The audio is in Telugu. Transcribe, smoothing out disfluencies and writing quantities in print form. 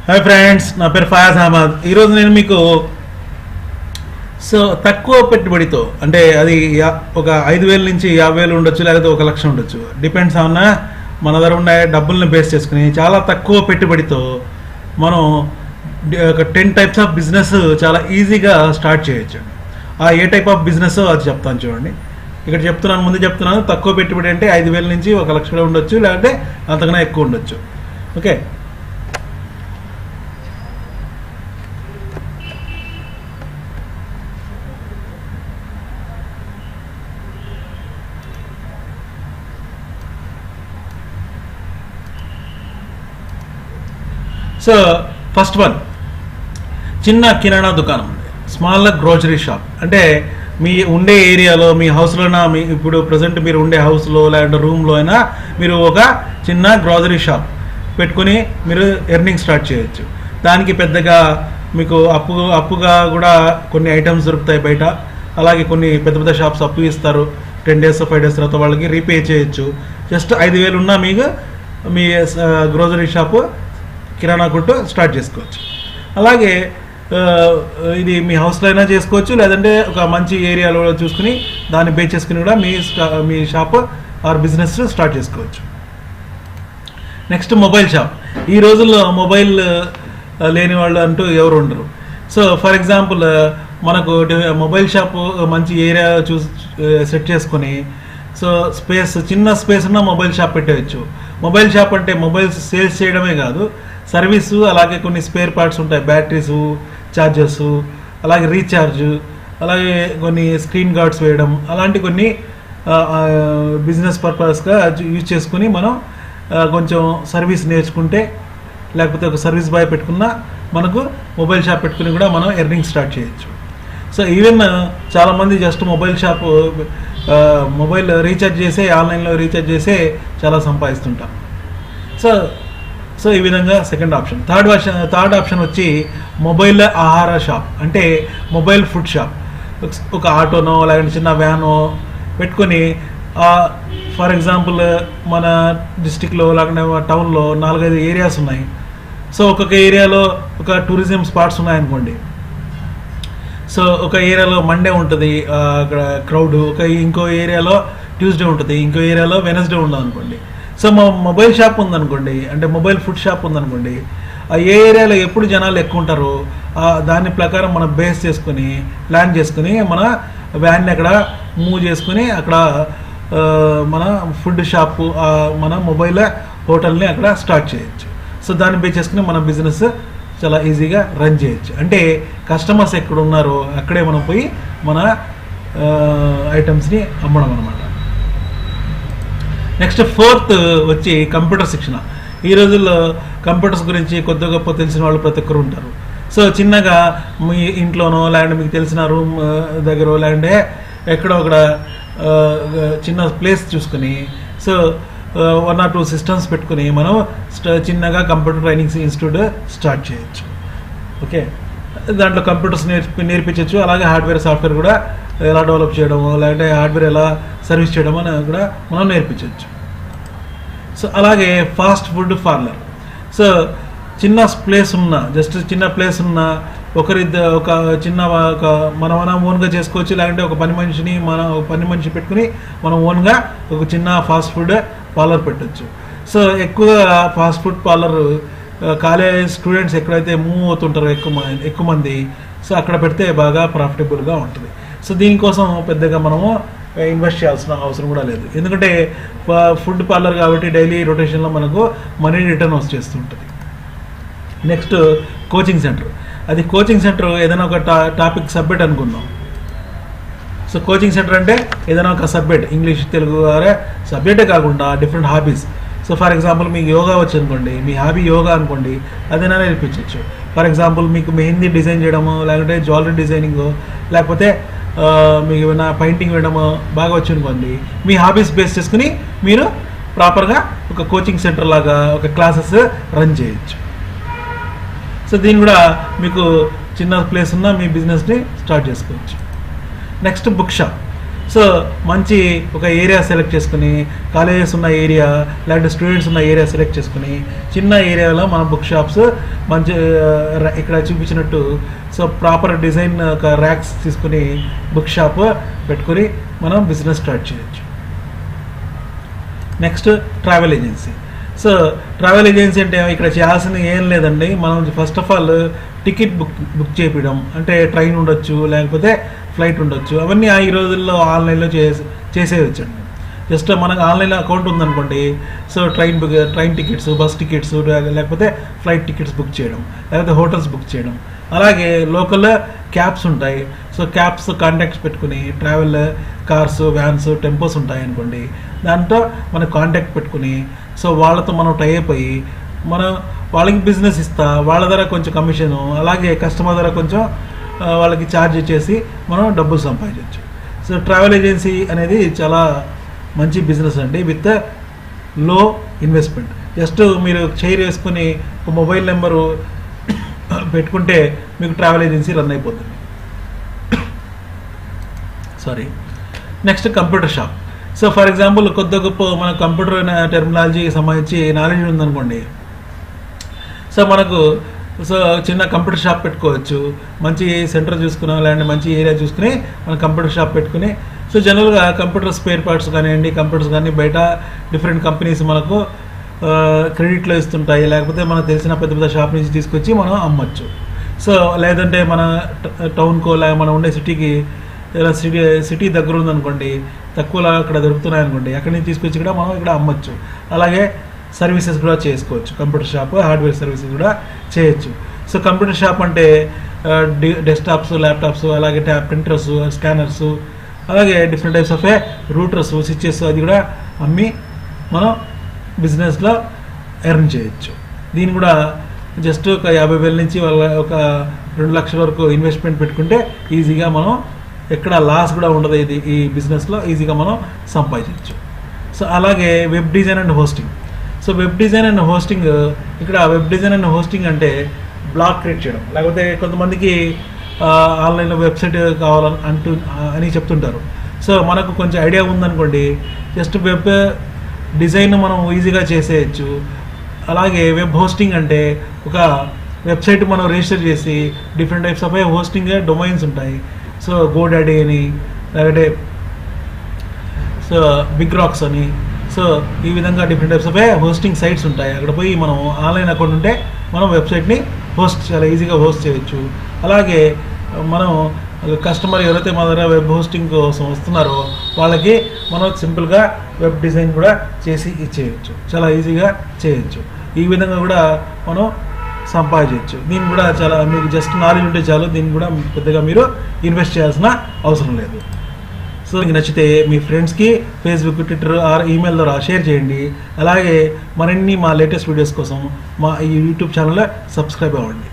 హాయ్ ఫ్రెండ్స్, నా పేరు ఫయాజ్ అహ్మద్. ఈరోజు నేను మీకు తక్కువ పెట్టుబడితో, అంటే అది ఒక 5,000 నుంచి 50,000 ఉండొచ్చు, లేకపోతే 1,00,000 ఉండొచ్చు, డిపెండ్స్ ఆన్ మన దగ్గర ఉండే డబ్బుల్ని బేస్ చేసుకుని చాలా తక్కువ పెట్టుబడితో మనం ఒక 10 టైప్స్ ఆఫ్ బిజినెస్ చాలా ఈజీగా స్టార్ట్ చేయొచ్చు. ఏ టైప్ ఆఫ్ బిజినెస్ అది చెప్తాను చూడండి. ఇక్కడ చెప్తున్నాను, ముందు చెప్తున్నాను, తక్కువ పెట్టుబడి అంటే 5,000 నుంచి 1,00,000 ఉండొచ్చు, లేకపోతే అంతకన్నా ఎక్కువ ఉండొచ్చు. ఓకే, సో ఫస్ట్ వన్, చిన్న కిరాణా దుకాణం, స్మాల్ గ్రోసరీ షాప్. అంటే మీ ఉండే ఏరియాలో, మీ హౌస్లోనా, మీ ఇప్పుడు ప్రజెంట్ మీరు ఉండే హౌస్లో లేదంటే రూమ్లో అయినా మీరు ఒక చిన్న గ్రోసరీ షాప్ పెట్టుకుని మీరు ఎర్నింగ్ స్టార్ట్ చేయొచ్చు. దానికి పెద్దగా మీకు అప్పుగా కూడా కొన్ని ఐటమ్స్ దొరుకుతాయి బయట. అలాగే కొన్ని పెద్ద పెద్ద షాప్స్ అప్పు ఇస్తారు, 10 days 5 days తర్వాత వాళ్ళకి రీపే చేయొచ్చు. జస్ట్ 5,000 ఉన్నా మీకు మీ గ్రోసరీ షాపు, కిరాణా కొట్టు స్టార్ట్ చేసుకోవచ్చు. అలాగే ఇది మీ హౌస్లో అయినా చేసుకోవచ్చు, లేదంటే ఒక మంచి ఏరియాలో చూసుకుని దాన్ని బేస్ చేసుకుని కూడా మీ షాప్ ఆర్ బిజినెస్ స్టార్ట్ చేసుకోవచ్చు. Next, mobile shop. ఈ రోజుల్లో మొబైల్ లేని వాళ్ళు అంటూ ఎవరు ఉండరు. సో ఫర్ ఎగ్జాంపుల్, మనకు మొబైల్ షాప్ మంచి ఏరియా సెట్ చేసుకొని, సో చిన్న స్పేస్ ఉన్న మొబైల్ షాప్ పెట్టవచ్చు. మొబైల్ షాప్ అంటే మొబైల్స్ సేల్స్ చేయడమే కాదు, సర్వీసు, అలాగే కొన్ని స్పేర్ పార్ట్స్ ఉంటాయి, బ్యాటరీసు, ఛార్జర్సు, అలాగే రీఛార్జ్, అలాగే కొన్ని స్క్రీన్ గార్డ్స్ వేయడం, అలాంటి కొన్ని బిజినెస్ పర్పస్గా యూజ్ చేసుకుని మనం కొంచెం సర్వీస్ నేర్చుకుంటే, లేకపోతే ఒక సర్వీస్ బాయ్ పెట్టుకున్నా మనకు మొబైల్ షాప్ పెట్టుకుని కూడా మనం ఎర్నింగ్ స్టార్ట్ చేయొచ్చు. సో ఈవెన్ చాలామంది జస్ట్ మొబైల్ రీఛార్జ్ చేసే, ఆన్లైన్లో రీఛార్జ్ చేసే చాలా సంపాదిస్తుంటాం. సో ఈ విధంగా సెకండ్ ఆప్షన్. థర్డ్ ఆప్షన్ వచ్చి మొబైల్ ఆహార షాప్, అంటే మొబైల్ ఫుడ్ షాప్. ఒక ఆటోనో లేదంటే చిన్న వ్యానో పెట్టుకొని, ఫర్ ఎగ్జాంపుల్ మన డిస్టిక్లో లేకుంటే టౌన్లో 4-5 ఏరియాస్ ఉన్నాయి. సో ఒక్కొక్క ఏరియాలో ఒక టూరిజం స్పాట్స్ ఉన్నాయనుకోండి. సో ఒక ఏరియాలో మండే ఉంటుంది అక్కడ క్రౌడ్, ఇంకో ఏరియాలో ట్యూస్డే ఉంటుంది, ఇంకో ఏరియాలో వెనస్డే ఉండదు అనుకోండి. సో మా మొబైల్ షాప్ ఉందనుకోండి, అంటే మొబైల్ ఫుడ్ షాప్ ఉందనుకోండి, ఏ ఏరియాలో ఎప్పుడు జనాలు ఎక్కువ ఉంటారో దాని ప్రకారం మనం బేస్ చేసుకుని ప్లాన్ చేసుకుని మన వ్యాన్ని అక్కడ మూవ్ చేసుకుని అక్కడ మన ఫుడ్ షాపు, మన మొబైల్ హోటల్ని అక్కడ స్టార్ట్ చేయొచ్చు. సో దాన్ని బేస్ చేసుకుని మన బిజినెస్ చాలా ఈజీగా రన్ చేయొచ్చు. అంటే కస్టమర్స్ ఎక్కడ ఉన్నారో అక్కడే మనం పోయి మన ఐటమ్స్ని అమ్మడం అనమాట. నెక్స్ట్, ఫోర్త్ వచ్చి కంప్యూటర్ శిక్షణ. ఈ రోజుల్లో కంప్యూటర్స్ గురించి కొద్ది గొప్ప తెలిసిన వాళ్ళు ప్రతి ఒక్కరు ఉంటారు. సో చిన్నగా మీ ఇంట్లోనో లేదంటే మీకు తెలిసిన రూమ్ దగ్గర లేదంటే ఎక్కడో ఒక చిన్న ప్లేస్ చూసుకొని, సో 1 or 2 సిస్టమ్స్ పెట్టుకుని మనం చిన్నగా కంప్యూటర్ ట్రైనింగ్ ఇన్స్టిట్యూట్ స్టార్ట్ చేయొచ్చు. ఓకే, దాంట్లో కంప్యూటర్స్ నేర్పించవచ్చు. అలాగే హార్డ్వేర్, సాఫ్ట్వేర్ కూడా ఎలా డెవలప్ చేయడమో, లేదంటే హార్డ్వేర్ ఎలా సర్వీస్ చేయడమో అని కూడా మనం నేర్పించవచ్చు. సో అలాగే ఫాస్ట్ ఫుడ్ పార్లర్. సో చిన్న ప్లేస్ ఉన్న, జస్ట్ చిన్న ప్లేస్ ఉన్న ఒక చిన్న మనం ఓన్గా చేసుకోవచ్చు, లేదంటే ఒక పని మనిషి పెట్టుకుని మనం ఓన్గా ఒక చిన్న ఫాస్ట్ ఫుడ్ పార్లర్ పెట్టచ్చు. సో ఎక్కువగా fast food parlour college students ఎక్కడైతే మూవ్ అవుతుంటారో ఎక్కువ మంది, సో అక్కడ పెడితే బాగా ప్రాఫిటబుల్గా ఉంటుంది. సో దీనికోసం పెద్దగా మనము ఇన్వెస్ట్ చేయాల్సిన అవసరం కూడా లేదు, ఎందుకంటే ఫుడ్ పార్లర్ కాబట్టి డైలీ రొటేషన్లో మనకు మనీ రిటర్న్ వచ్చేస్తుంటుంది. Next, coaching centre. అది కోచింగ్ సెంటర్ ఏదైనా ఒక టాపిక్ సబ్జెక్ట్ అనుకుందాం. సో కోచింగ్ సెంటర్ అంటే ఏదైనా ఒక సబ్జెక్ట్, ఇంగ్లీష్, తెలుగు సబ్జెక్టే కాకుండా different hobbies. So for example మీకు యోగా వచ్చి అనుకోండి, మీ హాబీ యోగా అనుకోండి, అదైనా నేర్పించవచ్చు. ఫర్ ఎగ్జాంపుల్ మీకు మెహందీ డిజైన్ చేయడము, లేకపోతే జ్యువెలరీ డిజైనింగ్, లేకపోతే మీకు ఏమైనా పెయింటింగ్ వేయడము బాగా వచ్చి అనుకోండి, మీ హాబీస్ బేస్ చేసుకుని మీరు ప్రాపర్గా ఒక కోచింగ్ సెంటర్ లాగా ఒక క్లాసెస్ రన్ చేయొచ్చు. సో దీన్ని కూడా మీకు చిన్న ప్లేస్ ఉన్న మీ బిజినెస్ని స్టార్ట్ చేసుకోవచ్చు. Next, book shop. సో మంచి ఒక ఏరియా సెలెక్ట్ చేసుకుని, కాలేజెస్ ఉన్న ఏరియా లేదంటే స్టూడెంట్స్ ఉన్న ఏరియా సెలెక్ట్ చేసుకుని, చిన్న ఏరియాలో మన బుక్ షాప్స్ మంచి ఇక్కడ చూపించినట్టు సో ప్రాపర్ డిజైన్ ఒక ర్యాక్స్ తీసుకుని బుక్ షాప్ పెట్టుకుని మనం బిజినెస్ స్టార్ట్ చేయొచ్చు. Next travel agency. So travel agency అంటే ఇక్కడ చేయాల్సింది ఏం లేదండి. మనం first of all ticket book చేయించడం, అంటే ట్రైన్ ఉండొచ్చు లేకపోతే ఫ్లైట్ ఉండొచ్చు, అవన్నీ ఈ రోజుల్లో ఆన్లైన్లో చేసేయచ్చండి. జస్ట్ మనకు ఆన్లైన్లో అకౌంట్ ఉందనుకోండి, so train tickets, bus tickets, లేకపోతే ఫ్లైట్ టికెట్స్ బుక్ చేయడం, లేకపోతే హోటల్స్ బుక్ చేయడం. అలాగే లోకల్ క్యాబ్స్ ఉంటాయి. సో క్యాబ్స్ కాంటాక్ట్స్ పెట్టుకుని ట్రావెల్ కార్స్, వ్యాన్స్, టెంపోస్ ఉంటాయి అనుకోండి, దాంతో మనం కాంటాక్ట్ పెట్టుకుని సో వాళ్ళతో మనం టైప్ అయ్యి మనం వాళ్ళకి బిజినెస్ ఇస్తా, వాళ్ళ ధర కొంచెం కమిషను, అలాగే కస్టమర్ ధర కొంచెం వాళ్ళకి ఛార్జ్ చేసి మనం డబ్బులు సంపాదించవచ్చు. సో ట్రావెల్ ఏజెన్సీ అనేది చాలా మంచి బిజినెస్ అండి, విత్ లో ఇన్వెస్ట్మెంట్. జస్ట్ మీరు చైర్ వేసుకుని ఒక మొబైల్ నెంబరు పెట్టుకుంటే మీకు ట్రావెల్ ఏజెన్సీ రన్ అయిపోతుంది. Sorry. Next computer shop. So for example కొద్ది గొప్ప మన కంప్యూటర్ టెర్మినాలజీకి సంబంధించి నాలెడ్జ్ ఉందనుకోండి, సో మనకు చిన్న కంప్యూటర్ షాప్ పెట్టుకోవచ్చు. మంచి సెంటర్ చూసుకున్నా లేదంటే మంచి ఏరియా చూసుకుని మనం కంప్యూటర్ షాప్ పెట్టుకుని, సో జనరల్గా కంప్యూటర్ స్పేర్ పార్ట్స్ కానివ్వండి, కంప్యూటర్స్ కానీ బయట డిఫరెంట్ కంపెనీస్ మనకు క్రెడిట్లో ఇస్తుంటాయి, లేకపోతే మనకు తెలిసిన పెద్ద పెద్ద షాప్ నుంచి తీసుకొచ్చి మనం అమ్మచ్చు. సో లేదంటే మన టౌన్కో లేక మనం ఉండే సిటీకి సిటీ దగ్గర ఉందనుకోండి, తక్కువలో అక్కడ దొరుకుతున్నాయి అనుకోండి, అక్కడి నుంచి తీసుకొచ్చి కూడా మనం ఇక్కడ అమ్మచ్చు. అలాగే సర్వీసెస్ కూడా చేసుకోవచ్చు. కంప్యూటర్ షాప్ హార్డ్వేర్ సర్వీసెస్ కూడా చేయొచ్చు. సో కంప్యూటర్ షాప్ అంటే డెస్క్టాప్స్, ల్యాప్టాప్స్, అలాగే ప్రింటర్స్, స్కానర్స్, అలాగే different types of Reuters, switches అది కూడా అమ్మి మనం బిజినెస్లో ఎర్న్ చేయొచ్చు. దీన్ని కూడా జస్ట్ ఒక 50,000 నుంచి ఒక 2 లక్షల వరకు ఇన్వెస్ట్మెంట్ పెట్టుకుంటే ఈజీగా మనం ఎక్కడ లాస్ కూడా ఉండదు. ఈ బిజినెస్లో ఈజీగా మనం సంపాదించవచ్చు. సో అలాగే web design and hosting. So web design and hosting, ఇక్కడ వెబ్ డిజైన్ అండ్ హోస్టింగ్ అంటే బ్లాగ్ క్రియేట్ చేయడం, లేకపోతే కొంతమందికి ఆన్లైన్లో వెబ్సైట్ అని చెప్తుంటారు. సో మనకు కొంచెం ఐడియా ఉందనుకోండి, జస్ట్ వెబ్ డిజైన్ మనం ఈజీగా చేసేయచ్చు. అలాగే వెబ్ హోస్టింగ్ అంటే ఒక వెబ్సైట్ మనం రిజిస్టర్ చేసి different types of hosting domains ఉంటాయి. సో గోడాడీ అని, లేకపోతే సో బిగ్ రాక్స్ అని, సో ఈ విధంగా different types of hosting sites ఉంటాయి. అక్కడ పోయి మనం ఆన్లైన్ అకౌంట్ ఉంటే మనం వెబ్సైట్ని చాలా ఈజీగా హోస్ట్ చేయొచ్చు. అలాగే మనం కస్టమర్ ఎవరైతే మన దగ్గర వెబ్ హోస్టింగ్ కోసం వస్తున్నారో వాళ్ళకి మనం సింపుల్గా వెబ్ డిజైన్ కూడా చేసి ఇచ్చేయచ్చు, చాలా ఈజీగా చేయొచ్చు. ఈ విధంగా కూడా మనం సంపాదించవచ్చు. దీన్ని కూడా చాలా మీకు జస్ట్ నాలెడ్జ్ ఉంటే చాలు, దీన్ని కూడా పెద్దగా మీరు ఇన్వెస్ట్ చేయాల్సిన అవసరం లేదు. సో మీకు నచ్చితే మీ ఫ్రెండ్స్కి ఫేస్బుక్, ట్విట్టర్ ఆర్ ఈమెయిల్ ద్వారా షేర్ చేయండి. అలాగే మరిన్ని మా లేటెస్ట్ వీడియోస్ కోసం మా ఈ యూట్యూబ్ ఛానల్లో సబ్స్క్రైబ్ అవ్వండి.